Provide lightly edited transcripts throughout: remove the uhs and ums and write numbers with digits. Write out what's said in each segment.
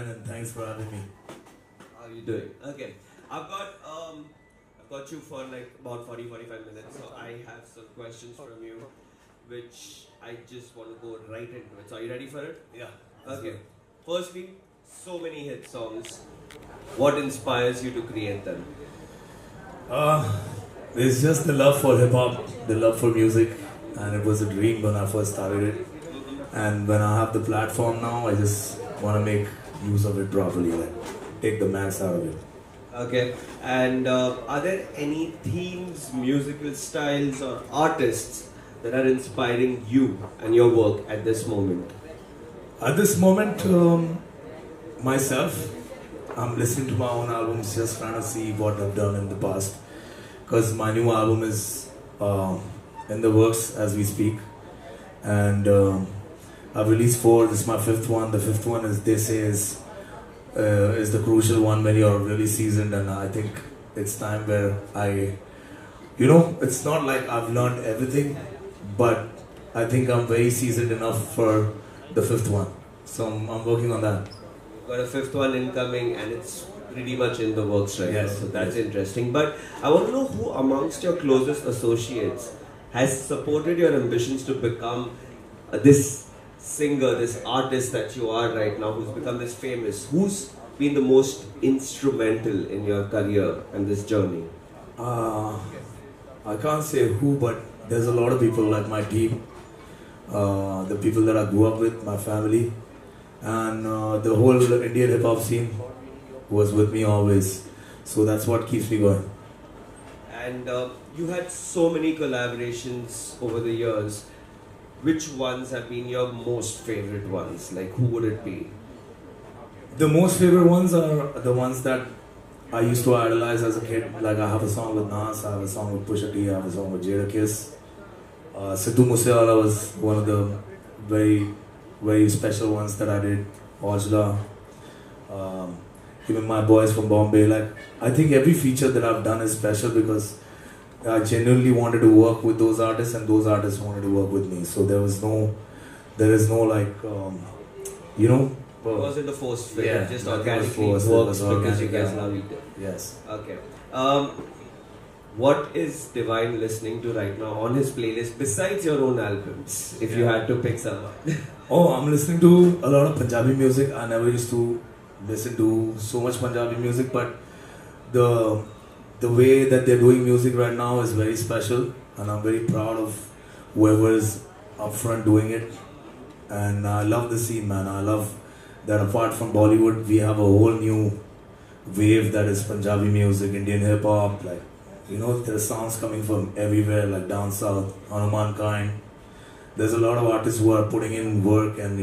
and thanks for having me. How are you doing? Okay. I've got you for like about 40-45 minutes. So I have some questions from you which I just want to go right into it. So are you ready for it? Yeah. Okay. Firstly, so many hit songs. What inspires you to create them? Uh, it's just the love for hip hop, the love for music, and it was a dream when I first started it. And when I have the platform now, I just want to make use of it properly, like take the max out of it. Okay. And are there any themes, musical styles, or artists that are inspiring you and your work at this moment? At this moment, myself, I'm listening to my own albums, just trying to see what I've done in the past. Because my new album is in the works as we speak. And I've released four. This is my fifth one. The fifth one is, they say, is the crucial one when you're really seasoned. And I think it's time where it's not like I've learned everything, but I think I'm very seasoned enough for the fifth one. So I'm working on that. Got a fifth one incoming and it's pretty much in the works right now. Yes, So that's yes. interesting. But I want to know who amongst your closest associates has supported your ambitions to become this singer, this artist that you are right now, who's become this famous? Who's been the most instrumental in your career and this journey? I can't say who, but there's a lot of people like my team, the people that I grew up with, my family, and the whole Indian hip hop scene was with me always. So that's what keeps me going. And you had so many collaborations over the years. Which ones have been your most favorite ones? Like, who would it be? The most favorite ones are the ones that I used to idolize as a kid. Like I have a song with Nas, I have a song with Pusha T, I have a song with Jada Kiss. Sidhu Moosewala was one of the very, very special ones that I did. Ojla, even my boys from Bombay. Like I think every feature that I've done is special because I genuinely wanted to work with those artists, and those artists wanted to work with me. So there is no like, It wasn't a forced fit, Yeah, it just nothing was organically forced, it works was because you organic, guys yeah. love each other. Yes. Okay. What is Divine listening to right now on his playlist besides your own albums? If you had to pick someone. Oh, I'm listening to a lot of Punjabi music. I never used to listen to so much Punjabi music, but the way that they're doing music right now is very special, and I'm very proud of whoever is up front doing it. And I love the scene, man. I love that apart from Bollywood, we have a whole new wave that is Punjabi music, Indian hip hop. Like, there's sounds coming from everywhere, like down south, Hanuman Kind. There's a lot of artists who are putting in work, and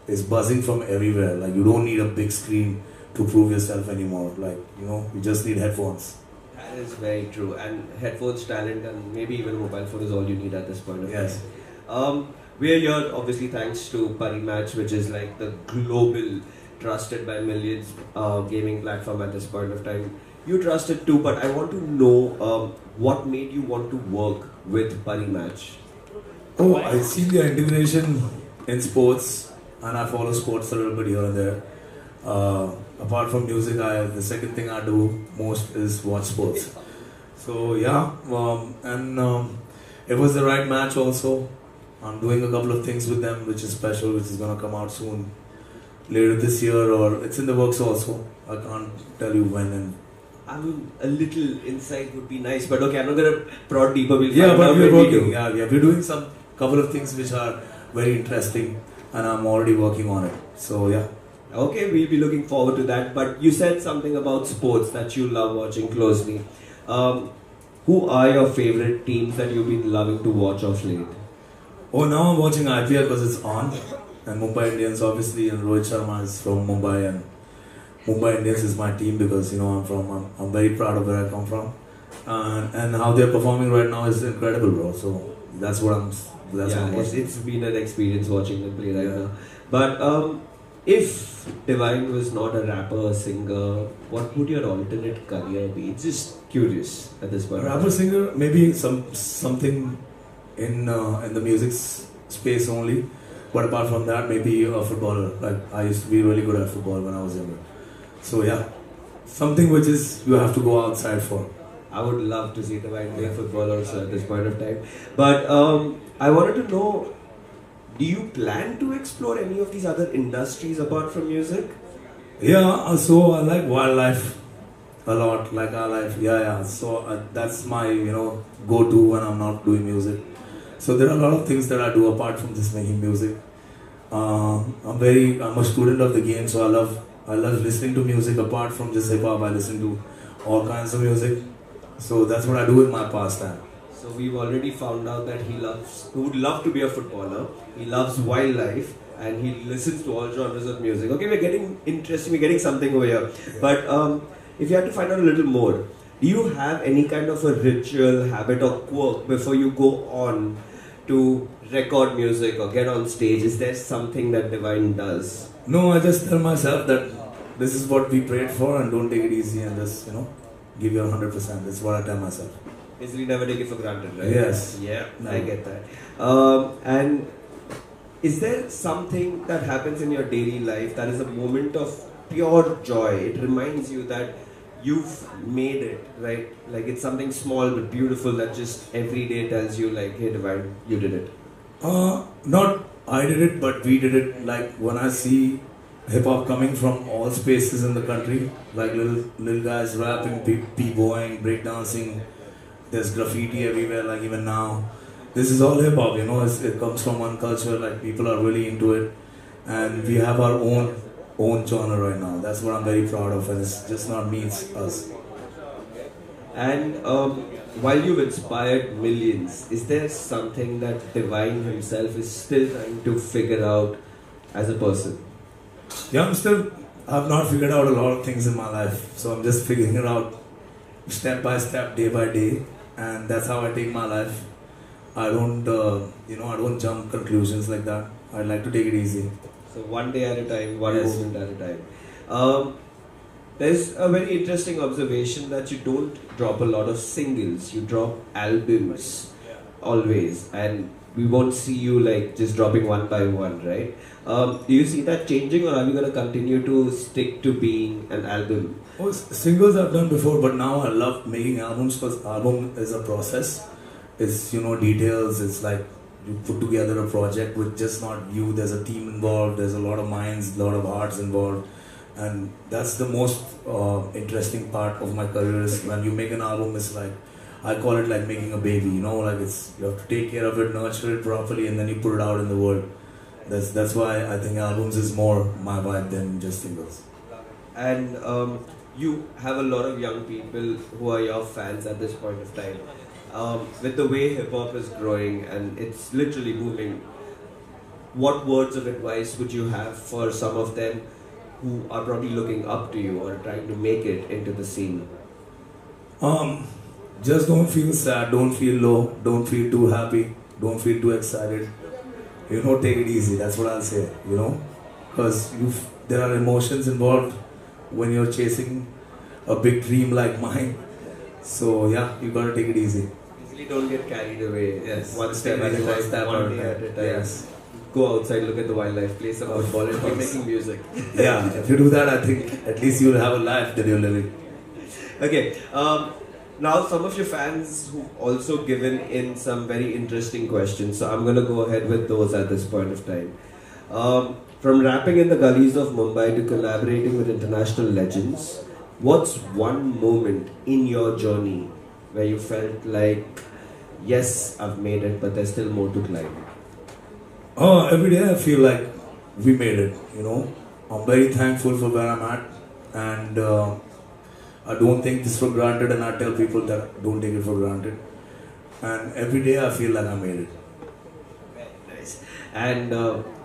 it's buzzing from everywhere. Like, you don't need a big screen to prove yourself anymore. Like, you just need headphones. That is very true. And headphones, talent, and maybe even a mobile phone is all you need at this point of Yes. time. We are here, obviously, thanks to Pari Match, which is like the global, trusted by millions gaming platform at this point of time. You trust it too, but I want to know what made you want to work with Pari Match? Oh, I see the integration in sports, and I follow sports a little bit here and there. Apart from music, the second thing I do most is watch sports. So yeah, it was the right match also. I'm doing a couple of things with them, which is special, which is gonna come out soon, later this year, or it's in the works also. I can't tell you when. And I mean, a little insight would be nice, but okay, I'm not gonna prod deeper. We'll yeah, find but out we're when we working. do. Yeah, we're doing some couple of things which are very interesting, and I'm already working on it. So yeah. Okay, we'll be looking forward to that. But you said something about sports that you love watching closely. Who are your favorite teams that you've been loving to watch of late? Oh, now I'm watching IPL because it's on, and Mumbai Indians obviously, and Rohit Sharma is from Mumbai, and Mumbai Indians is my team because I'm very proud of where I come from, and how they're performing right now is incredible, bro. So that's what I'm watching. it's been an experience watching them play right now. But if Divine was not a rapper, a singer, what would your alternate career be? Just curious at this point. Rapper singer, maybe something in the music space only. But apart from that, maybe a footballer. Like I used to be really good at football when I was younger. So yeah, something which is you have to go outside for. I would love to see the white playing football also at this point of time. But I wanted to know, do you plan to explore any of these other industries apart from music? Yeah, so I like wildlife a lot. Like I like, yeah. So that's my go-to when I'm not doing music. So there are a lot of things that I do apart from just making music. I'm a student of the game, so I love listening to music apart from just hip hop. I listen to all kinds of music. So that's what I do in my pastime. So we've already found out that he would love to be a footballer. He loves wildlife and he listens to all genres of music. Okay, we're getting interesting. We're getting something over here. But if you had to find out a little more, do you have any kind of a ritual, habit, or quirk before you go on to record music or get on stage? Is there something that Divine does? No, I just tell myself that this is what we prayed for, and don't take it easy, and just give your 100%. That's what I tell myself. Basically, never take it for granted, right? Yes. Yeah, no. I get that. And is there something that happens in your daily life that is a moment of pure joy? It reminds you that you've made it, right? Like it's something small but beautiful that just every day tells you, like, hey, Divine, you did it. Not I did it, but we did it. Like when I see hip hop coming from all spaces in the country, like little guys rapping, b-boying, breakdancing. There's graffiti everywhere, like even now. This is all hip hop, it comes from one culture, like people are really into it. And we have our own genre right now. That's what I'm very proud of, and it's just not me, it's us. And while you've inspired millions, is there something that Divine himself is still trying to figure out as a person? Yeah, I've not figured out a lot of things in my life. So I'm just figuring it out step by step, day by day. And that's how I take my life. I don't, I don't jump conclusions like that. I like to take it easy. So one day at a time, one moment at a time. There's a very interesting observation that you don't drop a lot of singles. You drop albums always, and we won't see you like just dropping one by one, right? Do you see that changing, or are we going to continue to stick to being an album? Oh, singles I've done before, but now I love making albums because album is a process. It's details. It's like you put together a project with just not you. There's a team involved. There's a lot of minds, a lot of hearts involved, and that's the most interesting part of my career. Is when you make an album. It's like I call it like making a baby. Like you have to take care of it, nurture it properly, and then you put it out in the world. That's why I think albums is more my vibe than just singles. And you have a lot of young people who are your fans at this point of time. With the way hip hop is growing and it's literally booming, what words of advice would you have for some of them who are probably looking up to you or trying to make it into the scene? Just don't feel sad, don't feel low, don't feel too happy, don't feel too excited. Take it easy. That's what I'll say. Because there are emotions involved when you're chasing a big dream like mine. So yeah, you gotta take it easy. Basically, don't get carried away. Yes. One step at a time, one day at a time. Yes. Go outside, look at the wildlife, play some football, and keep making music. Yeah, if you do that, I think at least you'll have a life that you're living. Okay. Now, some of your fans who also given in some very interesting questions, so I'm going to go ahead with those at this point of time. From rapping in the gullies of Mumbai to collaborating with international legends, what's one moment in your journey where you felt like, yes, I've made it, but there's still more to climb? Every day I feel like we made it, I'm very thankful for where I'm at, and I don't take this for granted, and I tell people that don't take it for granted. And every day I feel like I made it. Very nice. And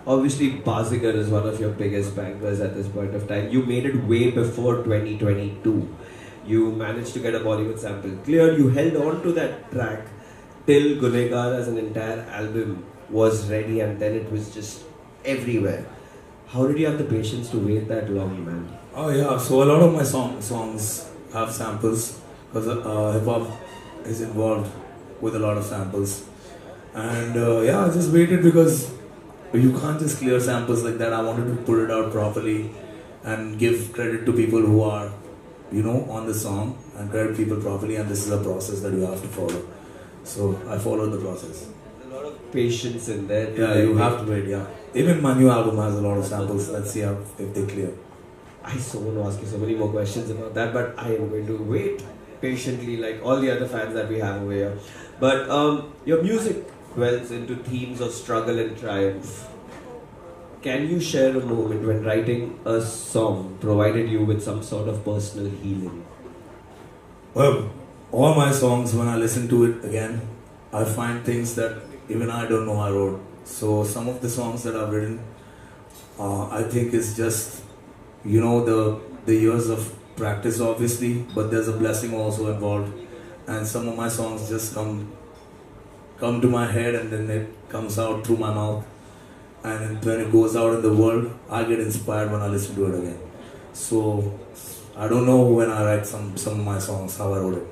obviously Bazigar is one of your biggest bangers at this point of time. You made it way before 2022. You managed to get a Bollywood sample cleared. You held on to that track till Gunegar as an entire album was ready, and then it was just everywhere. How did you have the patience to wait that long, man? Oh yeah, so a lot of my songs have samples because hip hop is involved with a lot of samples, and I just waited because you can't just clear samples like that. I wanted to put it out properly and give credit to people who are, on the song, and credit people properly, and this is a process that you have to follow. So I followed the process. There's a lot of patience in there. Yeah, you have to wait, yeah. Even my new album has a lot of samples. Let's see if they clear. I so want to ask you so many more questions about that, but I am going to wait patiently like all the other fans that we have over here. But your music dwells into themes of struggle and triumph. Can you share a moment when writing a song provided you with some sort of personal healing? Well, all my songs, when I listen to it again, I find things that even I don't know I wrote. So some of the songs that I've written, I think is just, the years of practice, obviously, but there's a blessing also involved. And some of my songs just come to my head, and then it comes out through my mouth. And when it goes out in the world, I get inspired when I listen to it again. So I don't know when I write some of my songs, how I wrote it.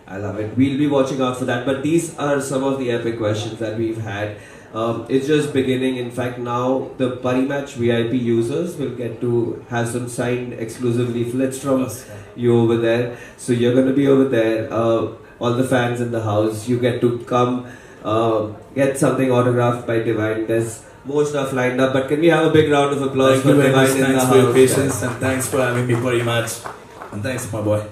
I love it. We'll be watching out for that. But these are some of the epic questions that we've had. It's just beginning. In fact, now the Pari Match VIP users will get to have some signed exclusive leaflets from you over there. So you're going to be over there. All the fans in the house, you get to come get something autographed by Divine. There's more stuff lined up. But can we have a big round of applause Thank you for very much. Divine in the Thanks house? for your patience, and thanks for having me Pari Match. And thanks, my boy.